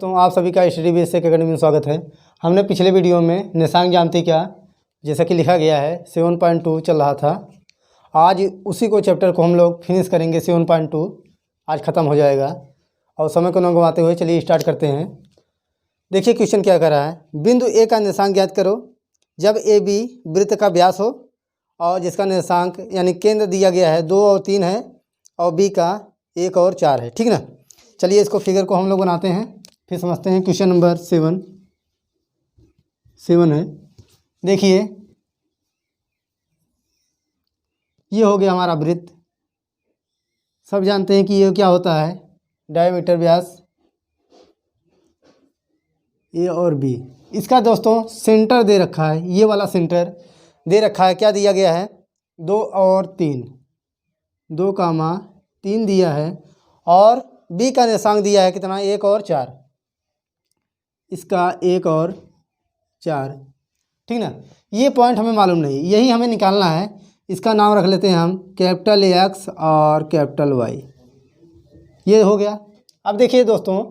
तो आप सभी का स्टडी बेस एकेडमी में स्वागत है। हमने पिछले वीडियो में निशांक जानते क्या जैसा कि लिखा गया है 7.2 चल रहा था। आज उसी को चैप्टर को हम लोग फिनिश करेंगे। 7.2 आज ख़त्म हो जाएगा और समय को न गंवाते हुए चलिए स्टार्ट करते हैं। देखिए क्वेश्चन क्या कर रहा है। बिंदु ए का निर्देशांक ज्ञात करो जब ए बी वृत्त का व्यास हो और जिसका निर्देशांक यानी केंद्र दिया गया है 2 और 3 है और बी का 1 और 4 है। ठीक ना। चलिए इसको फिगर को हम लोग बनाते हैं फिर समझते हैं। क्वेश्चन नंबर 7 है। देखिए ये हो गया हमारा वृत्त। सब जानते हैं कि ये क्या होता है, डायमीटर व्यास ए और बी। इसका दोस्तों सेंटर दे रखा है, ये वाला सेंटर दे रखा है। क्या दिया गया है 2 और 3, 2,3 दिया है और बी का निर्देशांक दिया है कितना 1 और 4। इसका 1 और 4। ठीक ना। ये पॉइंट हमें मालूम नहीं, यही हमें निकालना है। इसका नाम रख लेते हैं हम कैपिटल एक्स और कैपिटल वाई। ये हो गया। अब देखिए दोस्तों,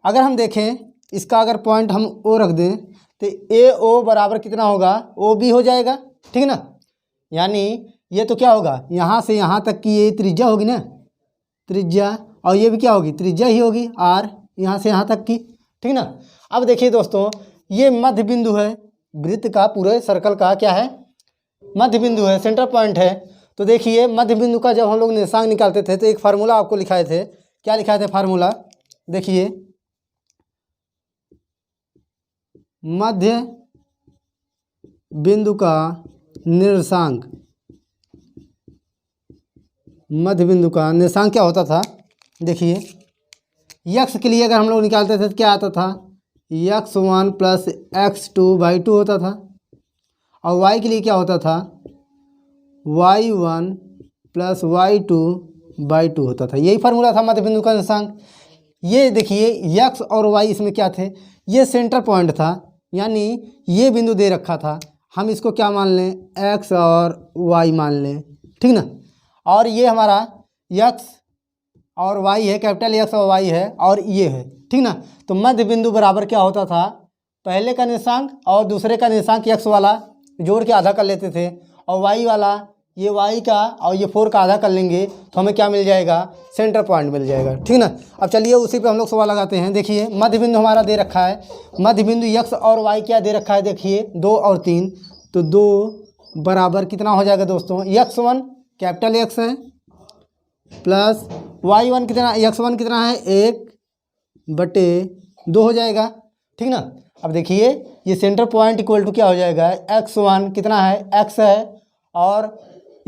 अगर हम देखें इसका अगर पॉइंट हम ओ रख दें तो ए ओ बराबर कितना होगा ओ बी हो जाएगा। ठीक ना। यानी ये तो क्या होगा यहाँ से यहाँ तक की ये त्रिज्या होगी ना, त्रिज्या, और ये भी क्या होगी त्रिज्या ही होगी आर, यहाँ से यहाँ तक की। ठीक ना। अब देखिए दोस्तों, ये मध्य बिंदु है वृत्त का, पूरे सर्कल का क्या है मध्य बिंदु है, सेंटर पॉइंट है। तो देखिए मध्य बिंदु का जब हम लोग निर्देशांक निकालते थे तो एक फार्मूला आपको लिखाए थे। क्या लिखाए थे फार्मूला, देखिए मध्य बिंदु का निर्देशांक, मध्य बिंदु का निर्देशांक क्या होता था। देखिए यक्स के लिए अगर हम लोग निकालते थे तो क्या आता था x1 प्लस x2/2 होता था और y के लिए क्या होता था y1 प्लस y2/2 होता था। यही फार्मूला था मध्य बिंदु का निर्देशांक। ये देखिए x और y इसमें क्या थे, ये सेंटर पॉइंट था, यानी ये बिंदु दे रखा था। हम इसको क्या मान लें x और y मान लें। ठीक ना। और ये हमारा x और y है, कैपिटल एक्स और y है और ये है। ठीक ना। तो मध्य बिंदु बराबर क्या होता था, पहले का निर्देशांक और दूसरे का निर्देशांक x वाला जोड़ के आधा कर लेते थे और y वाला ये y का और ये 4 का आधा कर लेंगे तो हमें क्या मिल जाएगा सेंटर पॉइंट मिल जाएगा। ठीक ना। अब चलिए उसी पे हम लोग सवाल लगाते हैं। देखिए मध्य बिंदु हमारा दे रखा है, मध्य बिंदु x और y क्या दे रखा है, देखिए 2 और 3, तो 2 बराबर कितना हो जाएगा दोस्तों x1 कैपिटल एक्स है प्लस y1 कितना x1 कितना है 1/2 हो जाएगा। ठीक ना। अब देखिए ये सेंटर पॉइंट इक्वल टू क्या हो जाएगा x1 कितना है x है और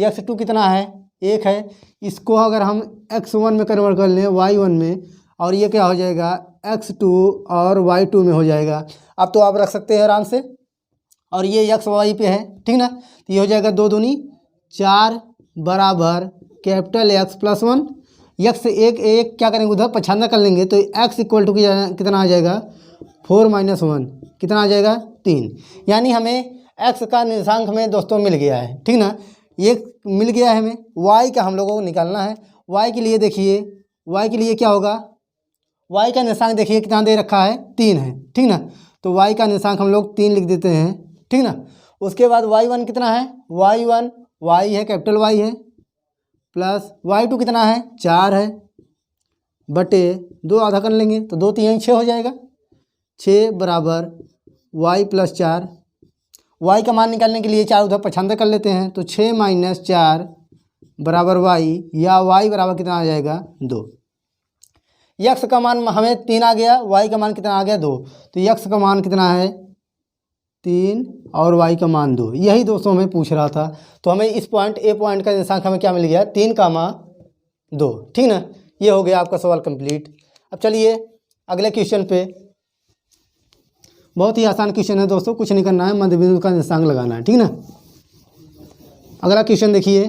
x2 कितना है 1 है। इसको अगर हम x1 में कन्वर्ट कर लें y1 में और ये क्या हो जाएगा x2 और y2 में हो जाएगा। अब तो आप रख सकते हैं आराम से और ये x y पे है। ठीक ना। तो ये हो जाएगा 2 दूनी 4 बराबर कैपिटल एक्स प्लस 1 x से एक क्या करेंगे उधर पछाना कर लेंगे तो x इक्वल टू कितना आ जाएगा 4 - 1 कितना आ जाएगा 3। यानी हमें x का निर्देशांक हमें दोस्तों मिल गया है। ठीक ना। ये मिल गया है हमें। y का हम लोगों को निकालना है। y के लिए देखिए y के लिए क्या होगा, y का निर्देशांक देखिए कितना दे रखा है 3 है। ठीक ना। तो y का निर्देशांक हम लोग 3 लिख देते हैं। ठीक ना। उसके बाद y1 कितना है y1 y है कैपिटल y है प्लस y2 कितना है 4 है बटे 2 आधा कर लेंगे तो 2 3 6 हो जाएगा। 6 बराबर y प्लस 4, y का मान निकालने के लिए 4 उधर पछानता कर लेते हैं तो 6 - 4 बराबर y, या y बराबर कितना आ जाएगा 2। x का मान हमें 3 आ गया, y का मान कितना आ गया 2, तो x का मान कितना है 3 और y का मान 2। यही दोस्तों हमें पूछ रहा था। तो हमें इस पॉइंट ए पॉइंट का निर्देशांक हमें क्या मिल गया 3,2। ठीक ना। ये हो गया आपका सवाल कंप्लीट। अब चलिए अगले क्वेश्चन पे। बहुत ही आसान क्वेश्चन है दोस्तों, कुछ नहीं करना है, मध्य बिंदु का निर्देशांक लगाना है। ठीक ना। अगला क्वेश्चन देखिए।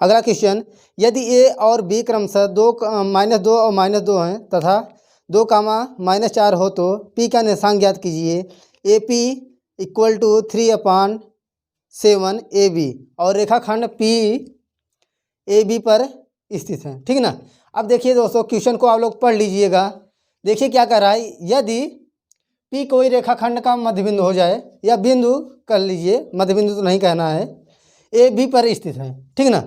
अगला क्वेश्चन, यदि ए और बी क्रमशः -2 और -2 हैं तथा 2, -4 हो तो पी का निर्देशांक ज्ञात कीजिए। A P equal to 3/2 7 AB और रेखाखंड PAB पर स्थित है। ठीक ना। अब देखिए दोस्तों क्वेश्चन को आप लोग पढ़ लीजिएगा। देखिए क्या कर रहा है, यदि P कोई रेखाखंड का मध्य बिंदु हो जाए, या बिंदु कर लीजिए, मध्य बिंदु तो नहीं कहना है, AB पर स्थित है। ठीक ना।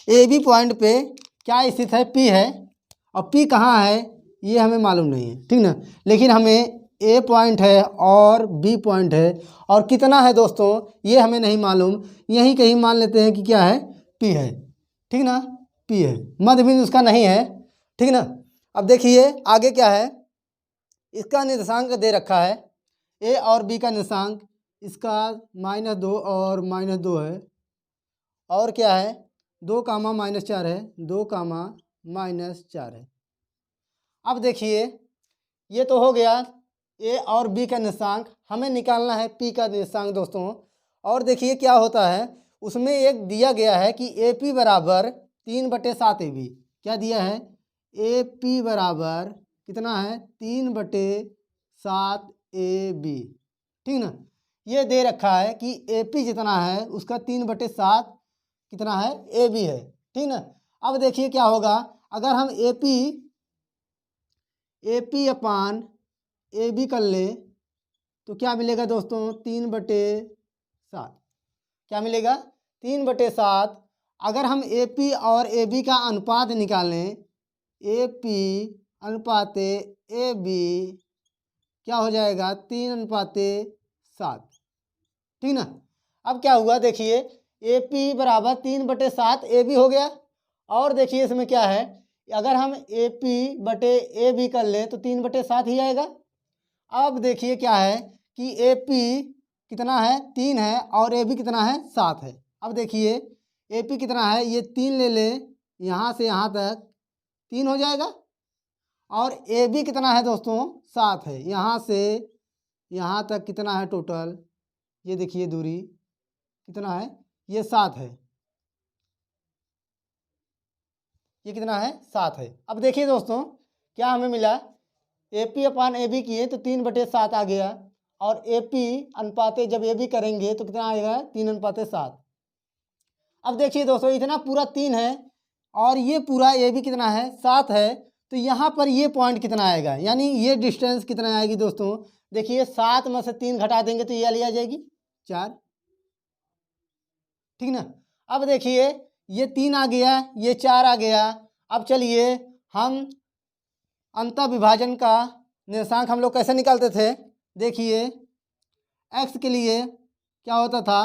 AB पॉइंट पे क्या स्थित है, P है, और P कहाँ है ये हमें मालूम नहीं है। ठीक ना। लेकिन हमें A पॉइंट है और B पॉइंट है, और कितना है दोस्तों ये हमें नहीं मालूम, यहीं कहीं मान लेते हैं कि क्या है, P है। ठीक ना, P है, मध्य बिंदु उसका नहीं है। ठीक ना। अब देखिए आगे क्या है, इसका निर्देशांक दे रखा है, A और B का निर्देशांक, इसका -2 और -2 है, और क्या है 2, -4 है, 2, -4 है। अब देखिए ये तो हो गया A और B का निर्देशांक, हमें निकालना है P का निर्देशांक दोस्तों। और देखिए क्या होता है, उसमें एक दिया गया है कि AP बराबर 3/7 AB। क्या दिया है, AP बराबर कितना है, 3/7 AB। ठीक ना। ये दे रखा है कि AP जितना है उसका 3/7 कितना है, AB है। ठीक ना। अब देखिए क्या होगा, अगर हम AP अपान AB कर ले तो क्या मिलेगा दोस्तों, 3/7। क्या मिलेगा, 3/7। अगर हम AP और AB का अनुपात निकालें, AP अनुपात AB क्या हो जाएगा, 3:7। ठीक ना। अब क्या हुआ देखिए, AP बराबर 3/7 AB हो गया, और देखिए इसमें क्या है, अगर हम AP/AB कर लें तो 3/7 ही आएगा। अब देखिए क्या है कि AP कितना है, 3 है, और AB कितना है, 7 है। अब देखिए AP कितना है, ये 3 ले लें, यहाँ से यहाँ तक 3 हो जाएगा, और AB कितना है दोस्तों, 7 है, यहाँ से यहाँ तक कितना है टोटल, ये देखिए दूरी कितना है, ये 7 है, ये कितना है, 7 है। अब देखिए दोस्तों क्या हमें मिला, AP अपान AB किए तो 3/7 आ गया, और AP अनुपाते जब AB करेंगे तो कितना आएगा, 3:7। अब देखिए दोस्तों इतना पूरा 3 है, और ये पूरा AB कितना है, 7 है, तो यहाँ पर ये पॉइंट कितना आएगा, यानी ये डिस्टेंस कितना आएगी दोस्तों। देखिए 7 में से 3 घटा देंगे तो ये वाली आ जाएगी 4। ठीक ना। अब देखिए ये 3 आ गया, ये 4 आ गया। अब चलिए हम अंतः विभाजन का निर्देशांक हम लोग कैसे निकालते थे, देखिए x के लिए क्या होता था,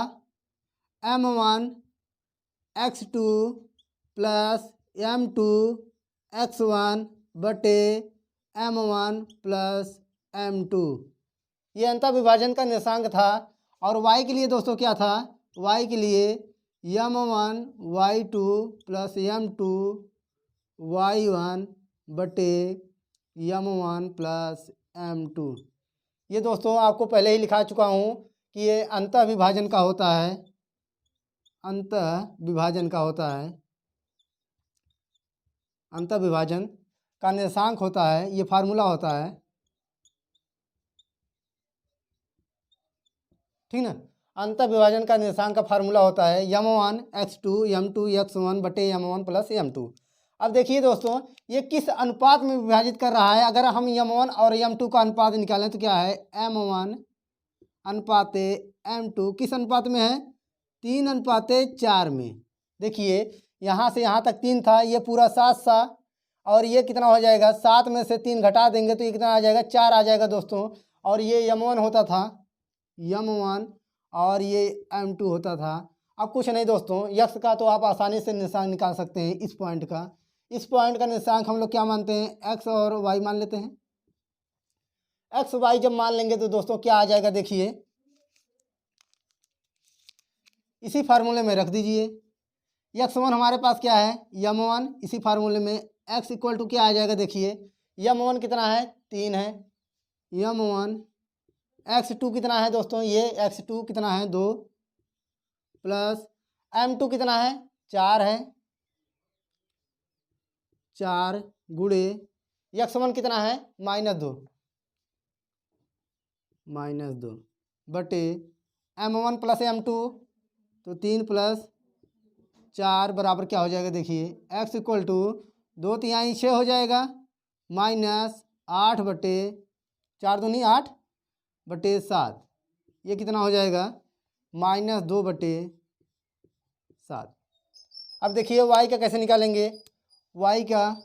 m1 x2 plus m2 x1 बटे m1 प्लस m2, ये अंतः विभाजन का निर्देशांक था। और y के लिए दोस्तों क्या था, y के लिए m1 y2 plus m2 y1 बटे m1 प्लस m2। ये दोस्तों आपको पहले ही लिखा चुका हूँ कि ये अंतः विभाजन का होता है, अंतः विभाजन का होता है, अंतः विभाजन का निर्देशांक होता है, ये फार्मूला होता है। ठीक ना। अंतः विभाजन का निर्देशांक का फार्मूला होता है m1 x2 m2 x1 बटे m1 प्लस m2। अब देखिए दोस्तों ये किस अनुपात में विभाजित कर रहा है, अगर हम m1 और m2 का अनुपात निकालें तो क्या है, m1 अनुपात m2 किस अनुपात में है, 3:4 में। देखिए यहाँ से यहाँ तक 3 था, ये पूरा 7 सा, और ये कितना हो जाएगा, 7 में से 3 घटा देंगे तो ये कितना आ जाएगा, 4 आ जाएगा दोस्तों। और ये m1 होता था, m1, और ये m2 होता था। अब कुछ नहीं दोस्तों, यक्स का तो आप आसानी से निर्देशांक निकाल सकते हैं, इस पॉइंट का, इस पॉइंट का निर्देशांक हम लोग क्या मानते हैं, x और y मान लेते हैं। x y जब मान लेंगे तो दोस्तों क्या आ जाएगा, देखिए इसी फार्मूले में रख दीजिए। x1 हमारे पास क्या है, m1, इसी फार्मूले में x इक्वल टू क्या आ जाएगा, देखिए m1 कितना है, 3 है, m1 x2 कितना है दोस्तों, ये x2 कितना है, 2, प्लस m2 कितना है, 4 है, 4 गुणे x1 कितना है, -2 बटे m1 प्लस m2 तो 3+4 बराबर क्या हो जाएगा, देखिए x इक्वल टू 2×3 हो जाएगा, -8/4×2 8/7, ये कितना हो जाएगा, -2/7। अब देखिए y का कैसे निकालेंगे, y का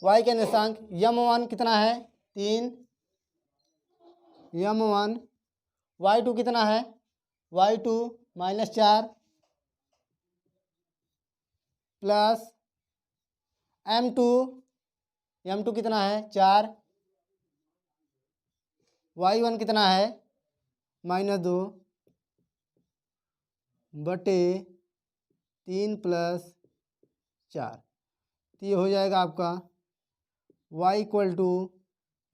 निर्देशांक m1 कितना है 3, m1, y2 कितना है, y2 -4 प्लस m2 कितना है 4, y1 कितना है -2/3+4, तो ये हो जाएगा आपका y इक्वल टू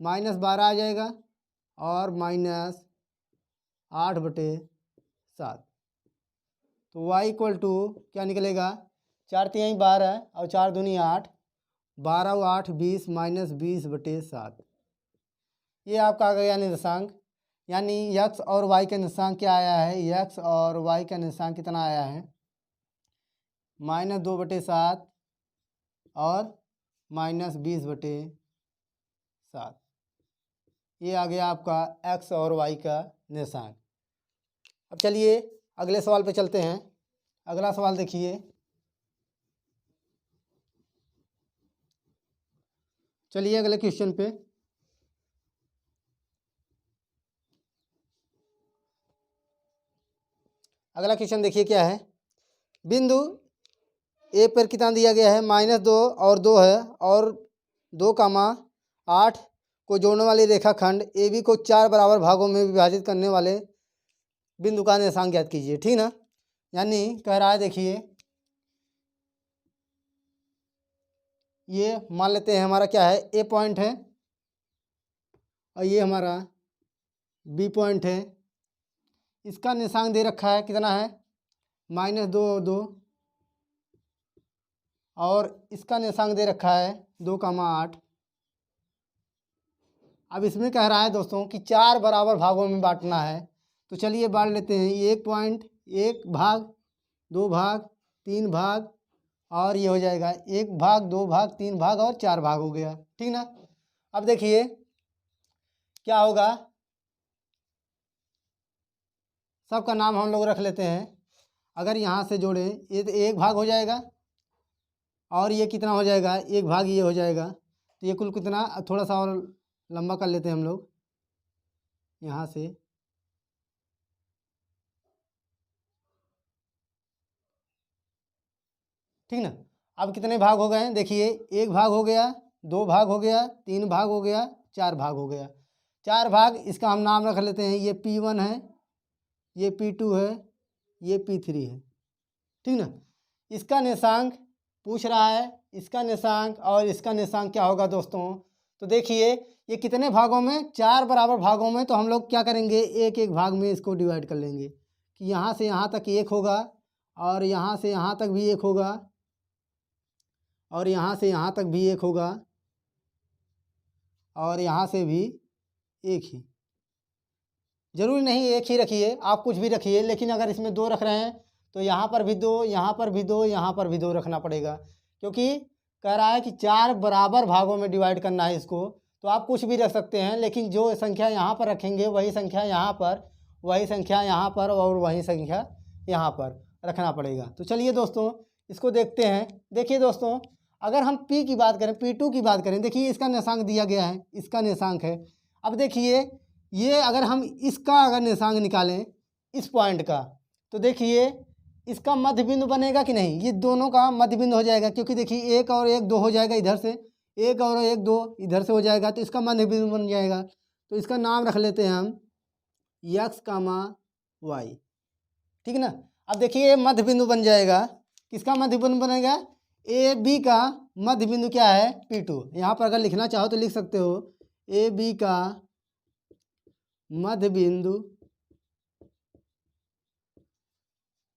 -12 आ जाएगा और -8/7, तो y इक्वल टू क्या निकलेगा, 4×3 12 और 4×2 8, 12 और 8 20 -20/7, ये आपका आ गया निर्देशांक। यानी x और y का निर्देशांक क्या आया है, x और y का निर्देशांक कितना आया है, -2/7 और -20/7, ये आ गया आपका x और y का निर्देशांक। अब चलिए अगले सवाल पे चलते हैं। अगला सवाल देखिए, चलिए अगले क्वेश्चन पे। अगला क्वेश्चन देखिए क्या है, बिंदु ए पर कितना दिया गया है, -2 और 2 है और 2,8 को जोड़ने वाली रेखाखंड ए बी को 4 बराबर भागों में विभाजित करने वाले बिंदु का निर्देशांक ज्ञात कीजिए, ठीक ना। यानी कह रहा है, देखिए ये मान लेते हैं हमारा क्या है, ए पॉइंट है और ये हमारा बी पॉइंट है। इसका निर्देशांक दे रखा है कितना है, -2 और 2, और इसका निर्देशांक दे रखा है 2,8। अब इसमें कह रहा है दोस्तों कि 4 बराबर भागों में बांटना है, तो चलिए बांट लेते हैं। ये 1 पॉइंट, 1 भाग, 2 भाग, 3 भाग, और ये हो जाएगा 1 भाग, 2 भाग, 3 भाग और 4 भाग हो गया, ठीक ना। अब देखिए क्या होगा, सबका नाम हम लोग रख लेते हैं। अगर यहाँ से जोड़ें, ये तो 1 भाग हो जाएगा और ये कितना हो जाएगा, 1 भाग ये हो जाएगा, तो ये कुल कितना, थोड़ा सा और लंबा कर लेते हैं हम लोग यहाँ से, ठीक ना। अब कितने भाग हो गए हैं, देखिए 1 भाग हो गया, 2 भाग हो गया, 3 भाग हो गया, 4 भाग हो गया। 4 भाग, इसका हम नाम रख लेते हैं, ये P1 है, ये P2 है, ये P3 है, ठीक ना। इसका निर्देशांक पूछ रहा है, इसका निर्देशांक और इसका निर्देशांक क्या होगा दोस्तों, तो देखिए ये कितने भागों में, 4 बराबर भागों में, तो हम लोग क्या करेंगे, एक एक भाग में इसको डिवाइड कर लेंगे कि यहाँ से यहाँ तक 1 होगा और यहाँ से यहाँ तक भी 1 होगा और यहाँ से यहाँ तक भी 1 होगा और यहाँ से भी 1 ही। जरूरी नहीं 1 ही रखिए, आप कुछ भी रखिए, लेकिन अगर इसमें 2 रख रहे हैं तो यहाँ पर भी 2, यहाँ पर भी 2, यहाँ पर भी 2 रखना पड़ेगा, क्योंकि कह रहा है कि 4 बराबर भागों में डिवाइड करना है इसको। तो आप कुछ भी रख सकते हैं, लेकिन जो संख्या यहाँ पर रखेंगे वही संख्या यहाँ पर, वही संख्या यहाँ पर और वही संख्या यहाँ पर रखना पड़ेगा। तो चलिए दोस्तों इसको देखते हैं। देखिए दोस्तों, अगर हम P की बात करें, P2 की बात करें, देखिए इसका निर्देशांक दिया गया है, इसका निर्देशांक है। अब देखिए ये अगर हम इसका अगर निर्देशांक निकालें इस पॉइंट का, तो देखिए इसका मध्य बिंदु बनेगा कि नहीं, ये दोनों का मध्य बिंदु हो जाएगा, क्योंकि देखिए 1 और 1 2 हो जाएगा इधर से, 1 और 1 2 इधर से हो जाएगा, तो इसका मध्य बिंदु बन जाएगा। तो इसका नाम रख लेते हैं हम x, y, ठीक ना। अब देखिए ये मध्य बिंदु बन जाएगा, किसका मध्य बिंदु बनेगा, ए बी का मध्य बिंदु क्या है, P2। यहाँ पर अगर लिखना चाहो तो लिख सकते हो, ए बी का मध्य बिंदु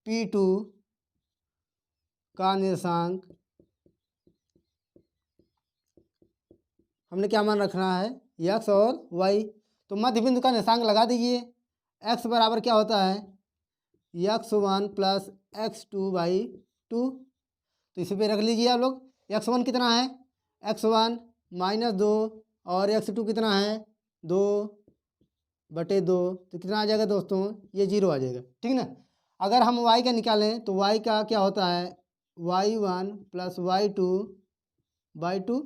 P2 का निर्देशांक हमने क्या मान रखना है, x और y। तो मध्य बिंदु का निर्देशांक लगा दीजिए, x बराबर क्या होता है, x1 प्लस x2/2। तो इसी पे रख लीजिए आप लोग। x1 कितना है, x1 -2 और x2 कितना है 2/2। तो कितना आ जाएगा दोस्तों, ये 0 आ जाएगा, ठीक ना। अगर हम y का निकालें तो y का क्या होता है y1 प्लस y2/2।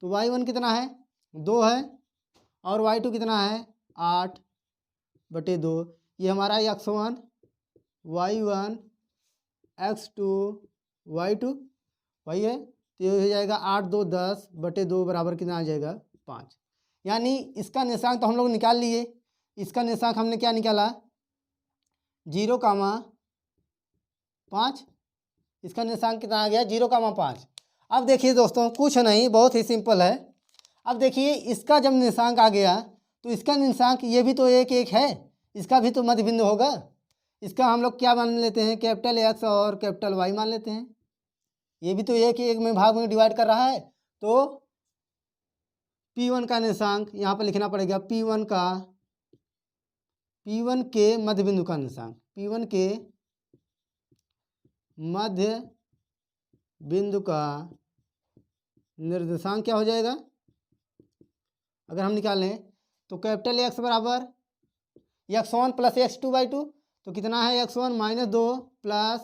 तो y1 कितना है 2 है और y2 कितना है 8/2। ये हमारा x1 y1 x2 y2 वही है। तो ये हो जाएगा 8 2 10/2 बराबर कितना आ जाएगा 5। यानी इसका निशांक तो हम लोग निकाल लिए। इसका निशांक हमने क्या निकाला 0,5। इसका निशांक कितना आ गया 0,5। अब देखिए दोस्तों कुछ नहीं, बहुत ही सिंपल है। अब देखिए इसका जब निशांक आ गया तो इसका निशांक ये भी तो 1 1 है, इसका भी तो मध्य बिंदु होगा। इसका हम लोग क्या मान लेते हैं, कैपिटल X और कैपिटल Y मान लेते हैं। ये भी तो 1 1 में भाग में डिवाइड कर रहा है। तो P1 का निशांक यहाँ पर लिखना पड़ेगा, P1 के मध्य बिंदु का निशांक, P1 के मध्य बिंदु का निर्देशांक क्या हो जाएगा। अगर हम निकालें तो कैपिटल X बराबर x1 प्लस x2/2। तो कितना है x1 -2 प्लस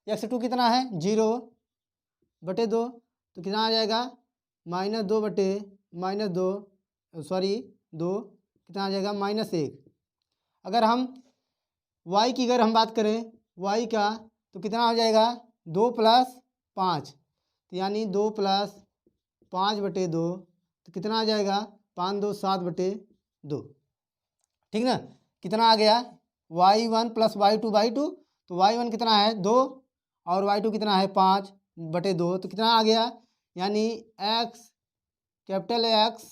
x2 कितना है 0/2। तो कितना आ जाएगा -2 कितना आ जाएगा -1। अगर हम y की अगर हम बात करें y का तो कितना हो जाएगा 2 + 5। तो यानी 2 + 5/2। तो कितना आ जाएगा 5 2 7/2, ठीक ना। कितना आ गया y1 प्लस y2/2। तो y1 कितना है 2 और y2 कितना है 5/2। तो कितना आ गया, यानी x कैपिटल X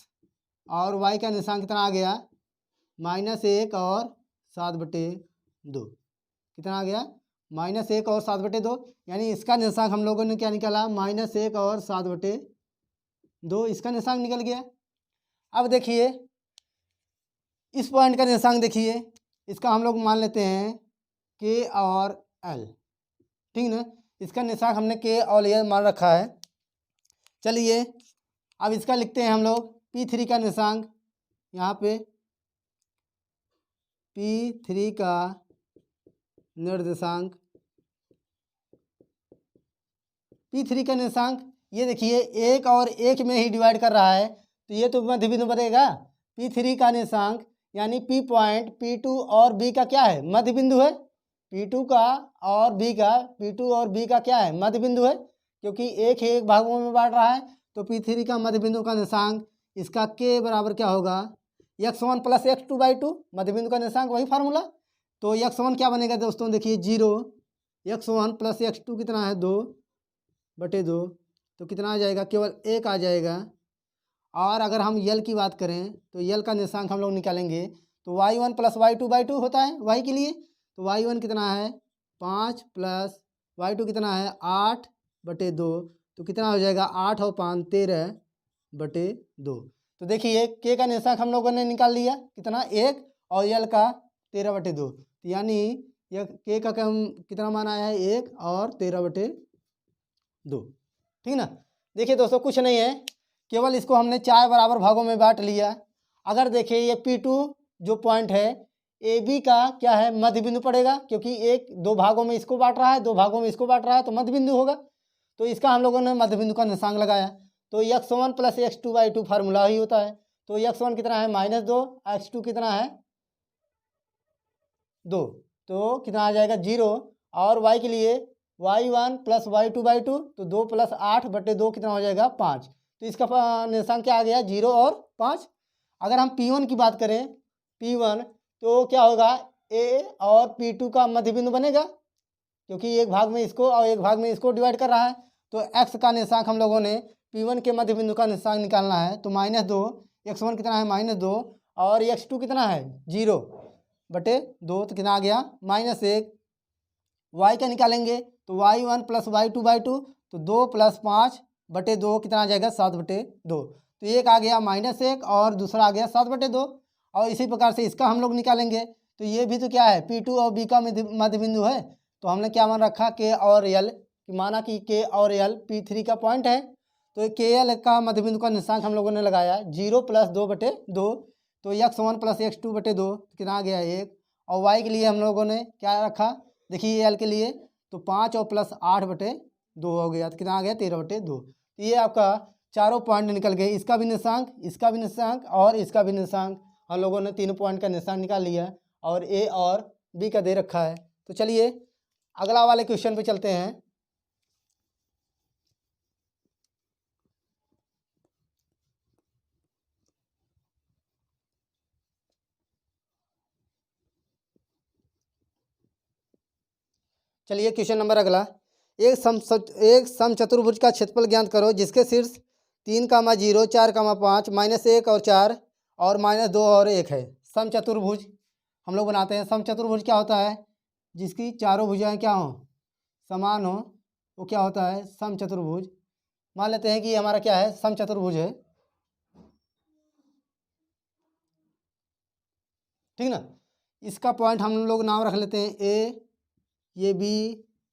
और y का निशान कितना आ गया -1 और 7/2। कितना आ गया -1 और 7/2। यानी इसका निशान हम लोगों ने क्या निकाला -1 और 7/2। इसका निशान निकल गया। अब देखिए इस पॉइंट का निशान देखिए, इसका हम लोग मान लेते हैं K और L, ठीक ना। इसका निशान हमने K और L मान रखा है। चलिए अब इसका लिखते हैं हम लोग P3 का निशान। यहाँ पे P3 का निर्देशांक, P3 का निर्देशांक ये देखिए 1 और 1 में ही डिवाइड कर रहा है। तो ये तो मध्य बिंदु बनेगा। P3 का निर्देशांक यानी P पॉइंट P2 और B का क्या है मध्य बिंदु है। P2 का और B का, P2 और B का क्या है मध्य बिंदु है, क्योंकि एक ही एक भागों में बांट रहा है। तो P3 का मध्य बिंदु का निर्देशांक इसका K बराबर क्या होगा x1 प्लस x2/2। मध्य बिंदु का निर्देशांक वही फार्मूला। तो x1 क्या बनेगा दोस्तों, देखिए 0, x1 प्लस x2 कितना है 2/2। तो कितना आ जाएगा केवल 1 आ जाएगा। और अगर हम यल की बात करें तो यल का निर्देशांक हम लोग निकालेंगे तो y1 प्लस y2/2 होता है y के लिए। तो y1 कितना है 5 प्लस y2 कितना है 8/2। तो कितना हो जाएगा 8 और 5 13/2। तो देखिए k का निर्देशांक हम लोगों ने निकाल लिया कितना 1 और यल का 13/2। तो यानी यह k का कितना मान आया है 1 और 13/2, ठीक ना। देखिए दोस्तों कुछ नहीं है, केवल इसको हमने 4 बराबर भागों में बांट लिया। अगर देखिए ये P2 जो पॉइंट है AB का क्या है मध्य बिंदु पड़ेगा, क्योंकि 2 भागों में इसको बांट रहा है 2 भागों में इसको बांट रहा है, तो मध्य बिंदु होगा। तो इसका हम लोगों ने मध्य बिंदु का निशान लगाया। तो x1 प्लस x2/2 फार्मूला ही होता है। तो x1 कितना है -2, x2 कितना है 2। तो कितना आ जाएगा 0। और y के लिए y1 प्लस y2/2। तो 2 + 8/2 कितना हो जाएगा 5। तो इसका निशान क्या आ गया 0 और 5। अगर हम P1 की बात करें P1 तो क्या होगा A और P2 का मध्य बिंदु बनेगा, क्योंकि एक भाग में इसको और एक भाग में इसको डिवाइड कर रहा है। तो x का निशान हम लोगों ने P1 के मध्य बिंदु का निशान निकालना है। तो -2, x1 कितना है -2 और x2 कितना है 0/2। तो कितना आ गया -1। y का निकालेंगे तो y1 प्लस y2/2। तो 2 + 5/2 कितना आ जाएगा 7/2। तो एक आ गया -1 और दूसरा आ गया 7/2। और इसी प्रकार से इसका हम लोग निकालेंगे तो ये भी तो क्या है, P2 और B का मध्य बिंदु है। तो हमने क्या मान रखा, K और L, माना कि K और L P3 का पॉइंट है। तो KL का मध्य बिंदु का निशांक हम लोगों ने लगाया 0 + 2/2, तो x1 + x2/2 कितना आ गया 1। और y के लिए हम लोगों ने क्या रखा, देखिए L के लिए तो 5 और +8/2 हो गया, तो कितना आ गया 13/2। तो ये आपका चारों पॉइंट निकल गए, इसका भी निशांक, इसका भी निशांक और इसका भी निशांक। हम लोगों ने तीनों पॉइंट का निशांक निकाल लिया और A और B का दे रखा है। तो चलिए अगला वाले क्वेश्चन पे चलते हैं। चलिए क्वेश्चन नंबर अगला, एक समचतुर्भुज का क्षेत्रफल ज्ञात करो जिसके शीर्ष 3,0, 4,5, -1 और 4 और -2 और 1 है। समचतुर्भुज हम लोग बनाते हैं। समचतुर्भुज क्या होता है, जिसकी चारों भुजाएं क्या हों, समान हो, वो क्या होता है समचतुर्भुज। मान लेते हैं कि हमारा क्या है, समचतुर्भुज है, ठीक ना। इसका पॉइंट हम लोग नाम रख लेते हैं A, ये B,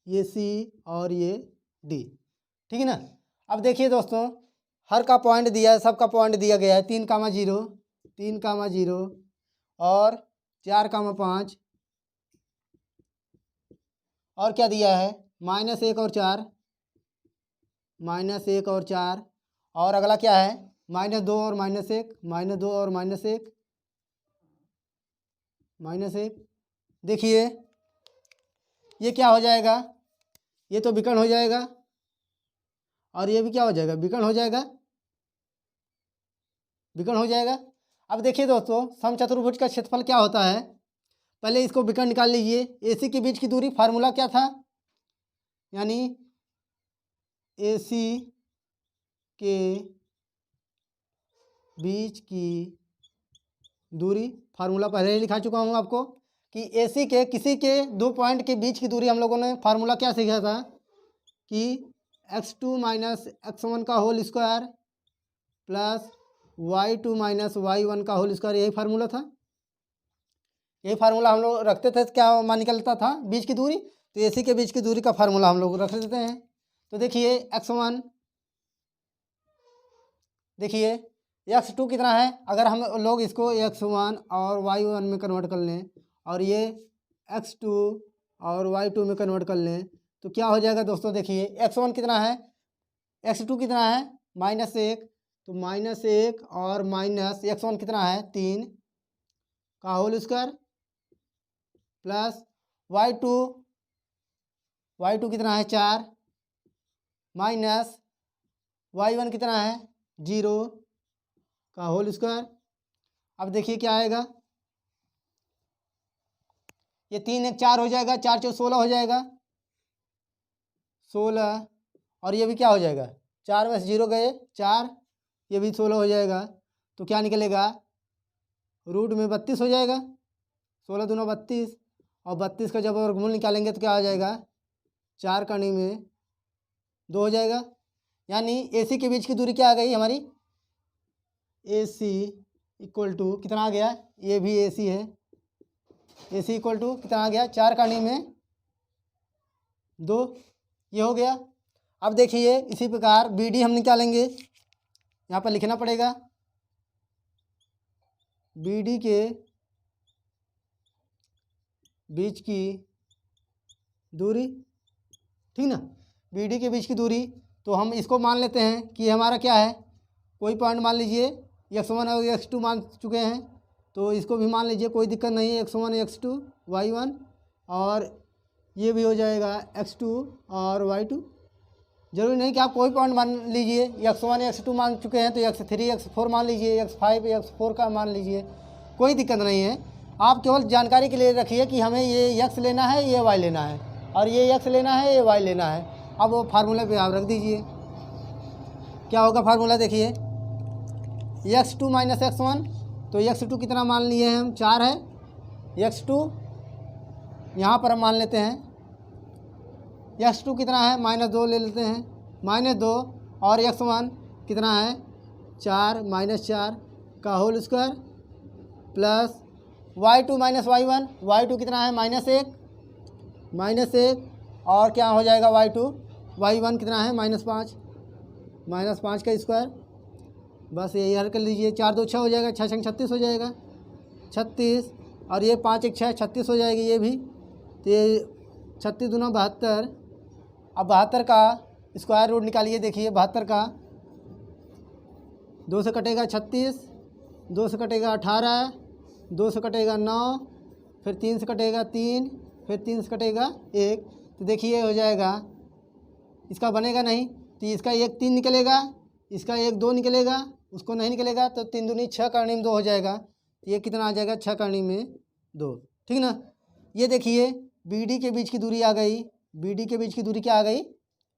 ये C और ये D, ठीक है ना। अब देखिए दोस्तों, हर का पॉइंट दिया है, सबका पॉइंट दिया गया है 3,0, 3,0 और 4,5 और क्या दिया है -1 और 4, -1 और 4 और अगला क्या है -2 और -1, -2 और -1, -1। देखिए ये क्या हो जाएगा, ये तो विकर्ण हो जाएगा और ये भी क्या हो जाएगा, विकर्ण हो जाएगा, विकर्ण हो जाएगा। अब देखिए दोस्तों, समचतुर्भुज का क्षेत्रफल क्या होता है, पहले इसको विकर्ण निकाल लीजिए। AC के बीच की दूरी, फार्मूला क्या था, यानी AC के बीच की दूरी, फार्मूला पहले ही लिखा चुका हूँ आपको कि AC के किसी के दो पॉइंट के बीच की दूरी हम लोगों ने फार्मूला क्या सीखा था कि x2 - x1 का whole square plus y2 - y1 का होल स्क्वायर, यही फार्मूला था। यही फार्मूला हम लोग रखते थे, क्या मान निकलता था बीच की दूरी, तो AC के बीच की दूरी का फार्मूला हम लोग रख देते हैं। तो देखिए x1, देखिए x2 कितना है, अगर हम लोग इसको x1 और y1 में कन्वर्ट कर लें और ये x2 और y2 में कन्वर्ट कर लें तो क्या हो जाएगा दोस्तों। देखिए x1 कितना है, x2 कितना है -1, तो -1 और माइनस x1 कितना है 3 का होल स्क्वायर प्लस y2 कितना है 4 माइनस y1 कितना है 0 का होल स्क्वायर। अब देखिए क्या आएगा, ये 3 1 4 हो जाएगा, 4 4 16 हो जाएगा, 16 और ये भी क्या हो जाएगा, 4 में से 0 गए 4, ये भी 16 हो जाएगा। तो क्या निकलेगा, रूट में 32 हो जाएगा, 16 दूना 32 और 32 का जब वर्गमूल निकालेंगे तो क्या हो जाएगा, 4 कणी में 2 हो जाएगा। यानी AC के बीच की दूरी क्या आ गई हमारी, AC इक्वल टू कितना आ गया, ये भी AC है, AC इक्वल टू कितना आ गया 4 कणी में 2, ये हो गया। अब देखिए इसी प्रकार BD हम निकालेंगे, यहाँ पर लिखना पड़ेगा BD के बीच की दूरी, ठीक ना। BD के बीच की दूरी, तो हम इसको मान लेते हैं कि हमारा क्या है, कोई पॉइंट मान लीजिए x1 और x2 मान चुके हैं, तो इसको भी मान लीजिए, कोई दिक्कत नहीं है, x1 x2 y1 और ये भी हो जाएगा x2 और y2। जरूरी नहीं कि आप कोई पॉइंट मान लीजिए, x1 x2 मान चुके हैं तो x3 x4 मान लीजिए, x5 x4 का मान लीजिए, कोई दिक्कत नहीं है। आप केवल जानकारी के लिए रखिए कि हमें ये x लेना है, ये y लेना है, और ये x लेना है, ये y लेना है। अब वो फार्मूले पे आप रख दीजिए, क्या होगा फार्मूला, देखिए x2 - x1, तो x2 कितना मान लिए हैं हम 4 है, x2 यहाँ पर हम मान लेते हैं x2 कितना है -2 ले लेते हैं, -2 और x1 कितना है 4 -4 का whole square plus y2 minus y1, y2 कितना है -1 और क्या हो जाएगा y2, y1 कितना है -5 का स्क्वायर। बस यही हल कर लीजिए। 4 2 6 हो जाएगा, 6 6 36 हो जाएगा, 36 और ये 5 1 6 36 हो जाएगी ये भी। तो ये 36 दूना 72। अब 72 का स्क्वायर रूट निकालिए। देखिए 72 का 2 से कटेगा 36, 2 से कटेगा 18, 2 से कटेगा 9, फिर 3 से कटेगा 3, फिर 3 से कटेगा 1। तो देखिए हो जाएगा, इसका बनेगा नहीं तो इसका 1 3 निकलेगा, इसका 1 2 निकलेगा, उसको नहीं निकलेगा तो 3 दूनी 6 करनी में 2 हो जाएगा। तो ये कितना आ जाएगा 6 करनी में 2, ठीक ना। ये देखिए BD के बीच की दूरी आ गई, BD के बीच की दूरी क्या आ गई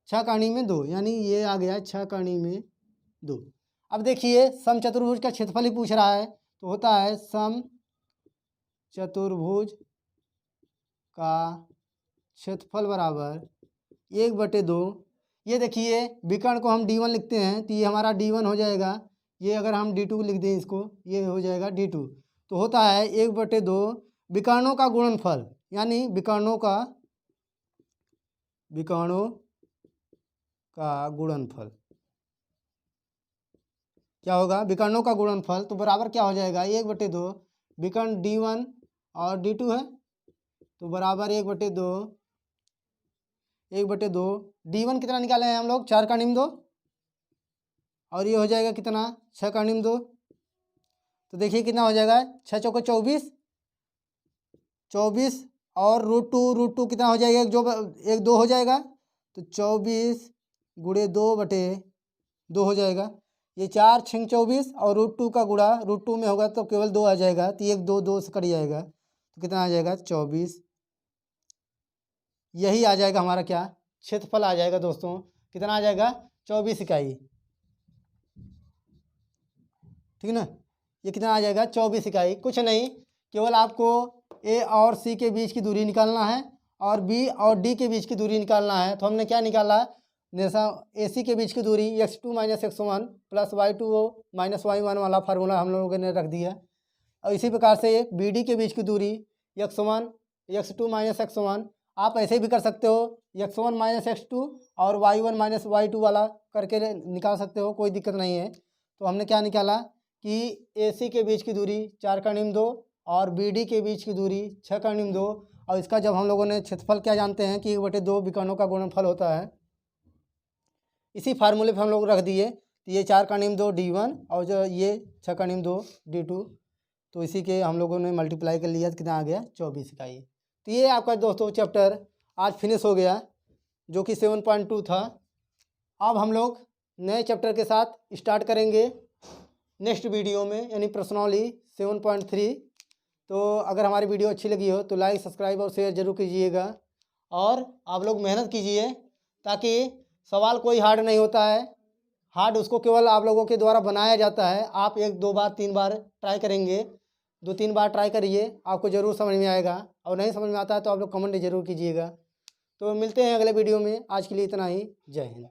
6 करनी में 2, यानी ये आ गया 6 करनी में 2। अब देखिए सम चतुर्भुज का क्षेत्रफल ही पूछ रहा है, तो होता है सम चतुर्भुज का क्षेत्रफल बराबर 1/2। ये देखिए विकर्ण को हम D1 लिखते हैं तो ये हमारा D1 हो जाएगा। ये अगर हम D2 लिख दें इसको, ये हो जाएगा D2। तो होता है 1/2 विकर्णों का गुणनफल, यानी विकर्णों का गुणनफल क्या होगा, विकर्णों का गुणनफल। तो बराबर क्या हो जाएगा 1/2 विकर्ण D1 और D2 है, तो बराबर 1/2 D1 कितना निकाले हैं हम लोग 4 का निम्न 2, और ये हो जाएगा कितना 6 का निम्न 2। तो देखिए कितना हो जाएगा 6 चौको 24 और √2 कितना हो जाएगा, एक 2 हो जाएगा, तो 24 गुणे 2/2 हो जाएगा। ये 4 6 24 और √2 का गुणा √2 में होगा तो केवल 2 आ जाएगा, तो 1 2 2 से कट जाएगा, तो कितना आ जाएगा 24। यही आ जाएगा हमारा क्या क्षेत्रफल आ जाएगा दोस्तों, कितना आ जाएगा 24 इकाई, ठीक ना। ये कितना आ जाएगा 24 इकाई। कुछ नहीं, केवल आपको A और C के बीच की दूरी निकालना है और B और D के बीच की दूरी निकालना है। तो हमने क्या निकाला, जैसा AC के बीच की दूरी x2 - x1 plus y2 - y1 वाला फार्मूला हम लोगों ने रख दिया। और इसी प्रकार से BD के बीच की दूरी x1 x2 - x1 आप ऐसे भी कर सकते हो, x1 - x2 और y1 - y2 वाला करके निकाल सकते हो, कोई दिक्कत नहीं है। तो हमने क्या निकाला कि AC के बीच की दूरी 4 का निम्न 2 और BD के बीच की दूरी 6 का निम्न 2, और इसका जब हम लोगों ने क्षेत्रफल क्या जानते हैं कि 1/2 विकर्णों का गुणनफल होता है, इसी फार्मूले पर हम लोग रख दिए। तो ये 4 का निम्न 2 D1 और जो ये 6 का निम्न 2 D2, तो इसी के हम लोगों ने मल्टीप्लाई कर लिया तो कितना आ गया 24 इकाई। तो ये आपका दोस्तों चैप्टर आज फिनिश हो गया, जो कि 7.2 था। अब हम लोग नए चैप्टर के साथ स्टार्ट करेंगे नेक्स्ट वीडियो में, यानी प्रश्नावली 7.3। तो अगर हमारी वीडियो अच्छी लगी हो तो लाइक सब्सक्राइब और शेयर जरूर कीजिएगा, और आप लोग मेहनत कीजिए, ताकि सवाल कोई हार्ड नहीं होता है, हार्ड उसको केवल आप लोगों के द्वारा बनाया जाता है। आप 1 2 बार 3 बार ट्राई करेंगे, 2 3 बार ट्राई करिए, आपको ज़रूर समझ में आएगा। और नहीं समझ में आता है तो आप लोग कमेंट जरूर कीजिएगा। तो मिलते हैं अगले वीडियो में, आज के लिए इतना ही, जय हिंद।